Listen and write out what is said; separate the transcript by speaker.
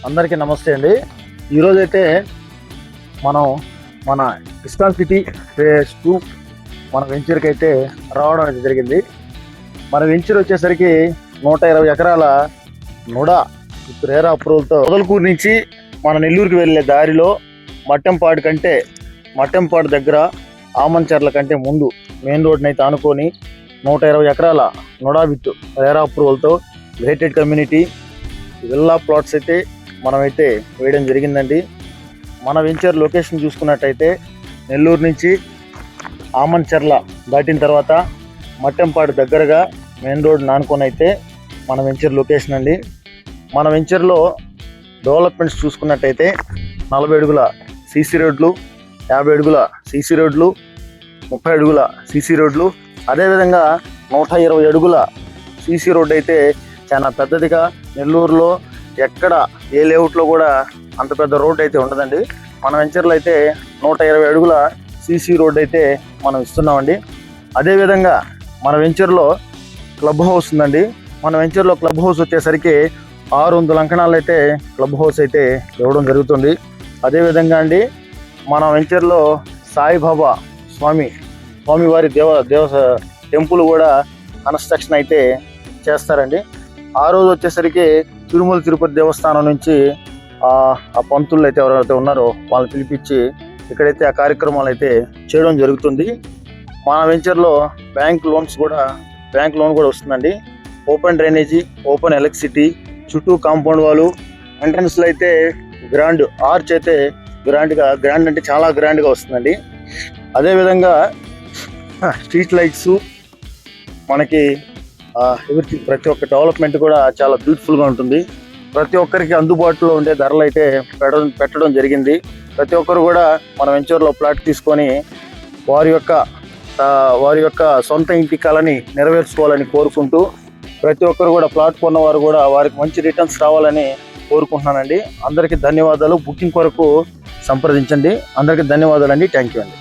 Speaker 1: అందరికీ నమస్తే అండి. ఈరోజైతే మనం మన ఇస్కాన్ సిటీ ఫేజ్ 2 మన వెంచర్కి అయితే రావడం అయితే జరిగింది. మన వెంచర్ వచ్చేసరికి 120 ఎకరాల నుడా రేరా అప్రూవల్తో మొదలకూరు నుంచి మన నెల్లూరుకి వెళ్ళే దారిలో మట్టంపాడు దగ్గర ఆమంచర్ల కంటే ముందు మెయిన్ రోడ్ని అయితే ఆనుకొని 120 ఎకరాల నుడా విత్ రేరా అప్రూవల్తో గ్రేటెడ్ కమ్యూనిటీ విల్లా ప్లాట్స్ అయితే మనమైతే వేయడం జరిగిందండి. మన వెంచర్ లొకేషన్ చూసుకున్నట్టయితే నెల్లూరు నుంచి ఆమంచర్ల దాటిన తర్వాత మట్టంపాడు దగ్గరగా మెయిన్ రోడ్ నానుకొని అయితే మన వెంచర్ లొకేషన్ అండి. మన వెంచర్లో డెవలప్మెంట్స్ చూసుకున్నట్టయితే 40 అడుగుల సీసీ రోడ్లు, 50 అడుగుల సీసీ రోడ్లు, 30 అడుగుల సీసీ రోడ్లు, అదేవిధంగా 120 అడుగుల సీసీ రోడ్ అయితే చాలా పెద్దదిగా నెల్లూరులో ఎక్కడ ఏ లేఅవుట్లో కూడా అంత పెద్ద రోడ్ అయితే ఉండదండి. మన వెంచర్లో అయితే 120 అడుగుల సీసీ రోడ్ అయితే మనం ఇస్తున్నామండి. అదేవిధంగా మన వెంచర్లో క్లబ్ హౌస్ ఉందండి. మన వెంచర్లో క్లబ్ హౌస్ వచ్చేసరికి 600 అంకణాలు అయితే క్లబ్ హౌస్ అయితే ఇవ్వడం జరుగుతుంది. అదేవిధంగా అండి మన వెంచర్లో సాయిబాబా స్వామివారి దేవ టెంపుల్ కూడా కన్స్ట్రక్షన్ అయితే చేస్తారండి. ఆ రోజు వచ్చేసరికి తిరుమల తిరుపతి దేవస్థానం నుంచి ఆ పంతులు అయితే ఎవరైతే ఉన్నారో వాళ్ళని పిలిపించి ఇక్కడైతే ఆ కార్యక్రమాలు అయితే చేయడం జరుగుతుంది. మన వెంచర్లో బ్యాంక్ లోన్ కూడా వస్తుందండి. ఓపెన్ డ్రైనేజీ, ఓపెన్ ఎలక్ట్రిసిటీ, చుట్టూ కాంపౌండ్ వాళ్ళు, ఎంట్రన్స్లో అయితే గ్రాండ్ ఆర్చ్ అయితే గ్రాండ్ అంటే చాలా గ్రాండ్గా వస్తుందండి. అదేవిధంగా స్ట్రీట్ లైట్స్ మనకి ఎవ్రీథింగ్ ప్రతి ఒక్క డెవలప్మెంట్ కూడా చాలా బ్యూటిఫుల్గా ఉంటుంది. ప్రతి ఒక్కరికి అందుబాటులో ఉండే ధరలు అయితే పెట్టడం జరిగింది. ప్రతి ఒక్కరు కూడా మన వెంచర్లో ప్లాట్ తీసుకొని వారి యొక్క సొంత ఇంటి కలని నెరవేర్చుకోవాలని కోరుకుంటూ ప్రతి ఒక్కరు కూడా ప్లాట్ కొన్నవారు కూడా వారికి మంచి రిటర్న్స్ రావాలని కోరుకుంటున్నానండి. అందరికీ ధన్యవాదాలు. బుకింగ్ కొరకు సంప్రదించండి. అందరికీ ధన్యవాదాలండి. థ్యాంక్ యూ అండి.